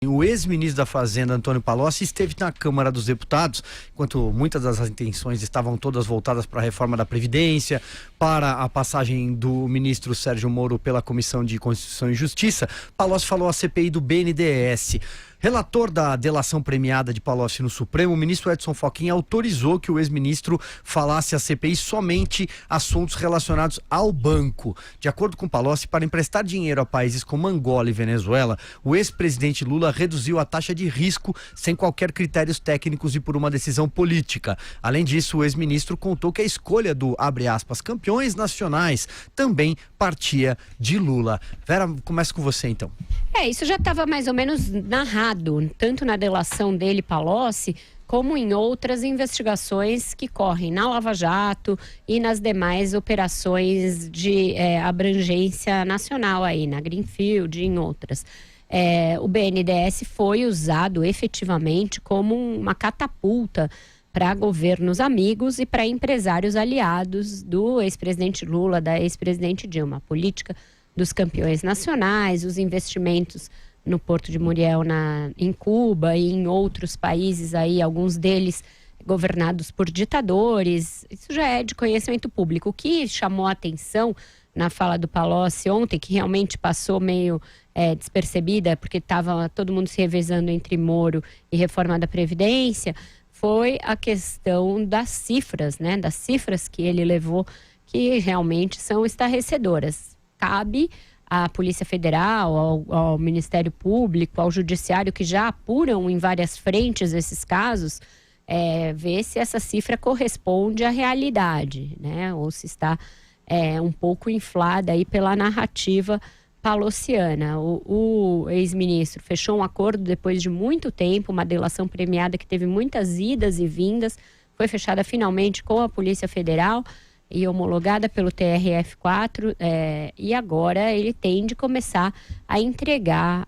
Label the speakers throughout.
Speaker 1: O ex-ministro da Fazenda, Antônio Palocci, esteve na Câmara dos Deputados, enquanto muitas das intenções estavam todas voltadas para a reforma da Previdência, para a passagem do ministro Sérgio Moro pela Comissão de Constituição e Justiça. Palocci falou à CPI do BNDES. Relator da delação premiada de Palocci no Supremo, o ministro Edson Fachin autorizou que o ex-ministro falasse à CPI somente assuntos relacionados ao banco. De acordo com Palocci, para emprestar dinheiro a países como Angola e Venezuela, o ex-presidente Lula reduziu a taxa de risco sem qualquer critérios técnicos e por uma decisão política. Além disso, o ex-ministro contou que a escolha do, abre aspas, campeões nacionais também partia de Lula. Vera, começa com você então.
Speaker 2: Isso já estava mais ou menos narrado, tanto na delação dele, Palocci, como em outras investigações que correm na Lava Jato e nas demais operações de abrangência nacional aí, na Greenfield e em outras. O BNDES foi usado efetivamente como uma catapulta para governos amigos e para empresários aliados do ex-presidente Lula, da ex-presidente Dilma. A política dos campeões nacionais, os investimentos no Porto de Muriel em Cuba e em outros países aí, alguns deles governados por ditadores. Isso já é de conhecimento público. O que chamou a atenção na fala do Palocci ontem, que realmente passou meio despercebida, porque estava todo mundo se revezando entre Moro e reforma da Previdência, foi a questão das cifras, né? Das cifras que ele levou, que realmente são estarrecedoras. Cabe à Polícia Federal, ao Ministério Público, ao Judiciário, que já apuram em várias frentes esses casos, ver se essa cifra corresponde à realidade, né? Ou se está um pouco inflada aí pela narrativa palociana. O ex-ministro fechou um acordo depois de muito tempo, uma delação premiada que teve muitas idas e vindas, foi fechada finalmente com a Polícia Federal e homologada pelo TRF4, e agora ele tem de começar a entregar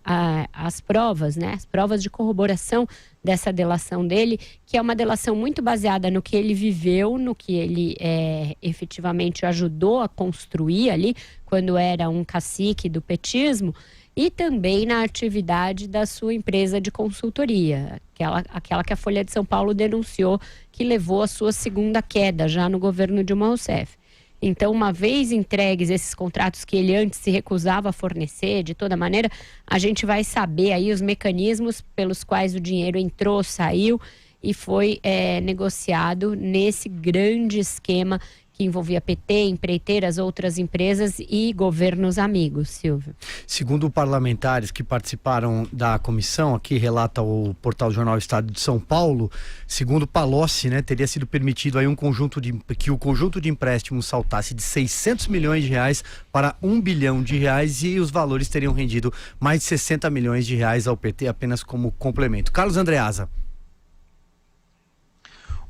Speaker 2: as provas, né? As provas de corroboração dessa delação dele, que é uma delação muito baseada no que ele viveu, no que ele efetivamente ajudou a construir ali, quando era um cacique do petismo, e também na atividade da sua empresa de consultoria, aquela que a Folha de São Paulo denunciou que levou à sua segunda queda já no governo Dilma Rousseff. Então, uma vez entregues esses contratos que ele antes se recusava a fornecer, de toda maneira, a gente vai saber aí os mecanismos pelos quais o dinheiro entrou, saiu e foi negociado nesse grande esquema que envolvia PT, empreiteiras, outras empresas e governos amigos, Silvio.
Speaker 1: Segundo parlamentares que participaram da comissão, aqui relata o portal Jornal Estado de São Paulo, segundo Palocci, né, teria sido permitido aí que o conjunto de empréstimos saltasse de 600 milhões de reais para 1 bilhão de reais e os valores teriam rendido mais de 60 milhões de reais ao PT apenas como complemento. Carlos Andreasa.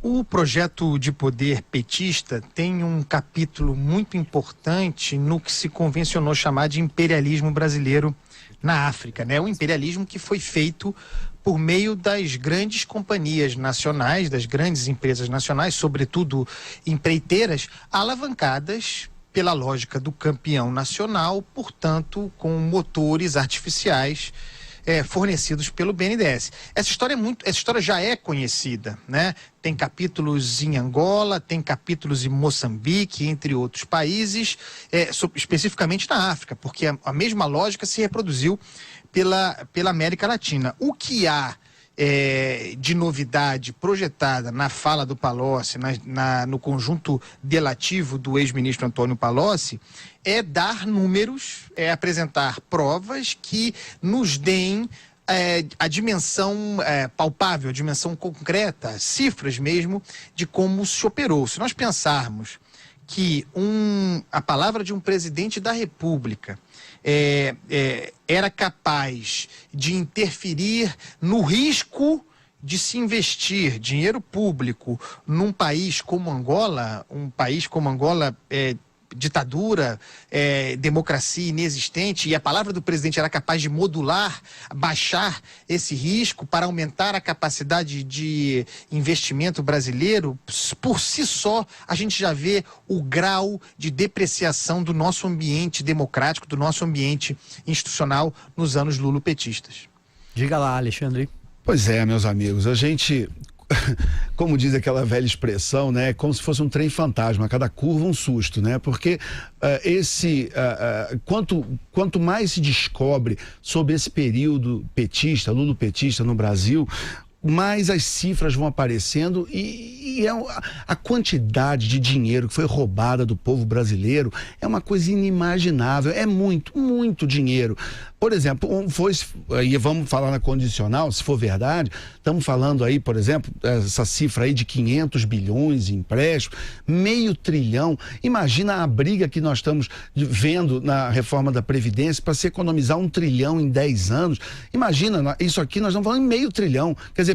Speaker 3: O projeto de poder petista tem um capítulo muito importante no que se convencionou chamar de imperialismo brasileiro na África, né? O imperialismo que foi feito por meio das grandes companhias nacionais, das grandes empresas nacionais, sobretudo empreiteiras, alavancadas pela lógica do campeão nacional, portanto, com motores artificiais fornecidos pelo BNDES. Essa história já é conhecida, né? Tem capítulos em Angola, tem capítulos em Moçambique, entre outros países, especificamente na África, porque a mesma lógica se reproduziu pela América Latina. O que há de novidade projetada na fala do Palocci, no conjunto delativo do ex-ministro Antônio Palocci, é dar números, apresentar provas que nos deem a dimensão palpável, a dimensão concreta, cifras mesmo, de como se operou. Se nós pensarmos que a palavra de um presidente da República era capaz de interferir no risco de se investir dinheiro público num país como Angola, ditadura, democracia inexistente, e a palavra do presidente era capaz de modular, baixar esse risco para aumentar a capacidade de investimento brasileiro, por si só a gente já vê o grau de depreciação do nosso ambiente democrático, do nosso ambiente institucional nos anos lulopetistas.
Speaker 1: Diga lá, Alexandre.
Speaker 4: Pois é, meus amigos, a gente, como diz aquela velha expressão, né, é como se fosse um trem fantasma, a cada curva um susto, né, porque quanto mais se descobre sobre esse período petista, lulopetista no Brasil, mais as cifras vão aparecendo e a quantidade de dinheiro que foi roubada do povo brasileiro é uma coisa inimaginável, é muito, muito dinheiro. Por exemplo, e vamos falar na condicional, se for verdade, estamos falando aí, por exemplo, essa cifra aí de 500 bilhões em empréstimos, R$500 bilhão. Imagina a briga que nós estamos vendo na reforma da Previdência para se economizar R$1 trilhão em 10 anos. Imagina, isso aqui nós estamos falando em R$500 bilhão, quer dizer,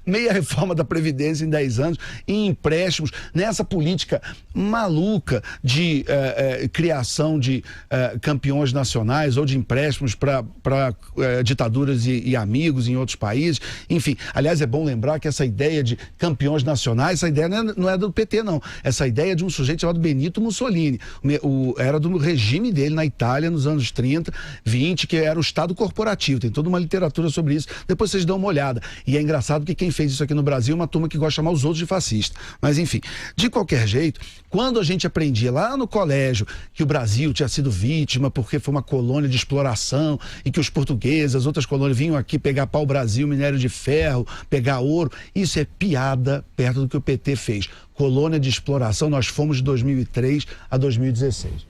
Speaker 4: meia reforma da Previdência em 10 anos, em empréstimos, nessa política maluca de criação de campeões nacionais ou de empréstimos para ditaduras e amigos em outros países. Enfim, aliás, é bom lembrar que essa ideia de campeões nacionais, essa ideia não é do PT, não. Essa ideia é de um sujeito chamado Benito Mussolini. Era do regime dele na Itália nos anos 30, 20, que era o Estado corporativo. Tem toda uma literatura sobre isso. Depois vocês dão uma olhada. E é engraçado que quem fez isso aqui no Brasil é uma turma que gosta de chamar os outros de fascista. Mas, enfim, de qualquer jeito, quando a gente aprendia lá no colégio que o Brasil tinha sido vítima porque foi uma colônia de exploração e que os portugueses, as outras colônias vinham aqui pegar pau-brasil, minério de ferro, pegar ouro, isso é piada perto do que o PT fez. Colônia de exploração, nós fomos de 2003 a 2016.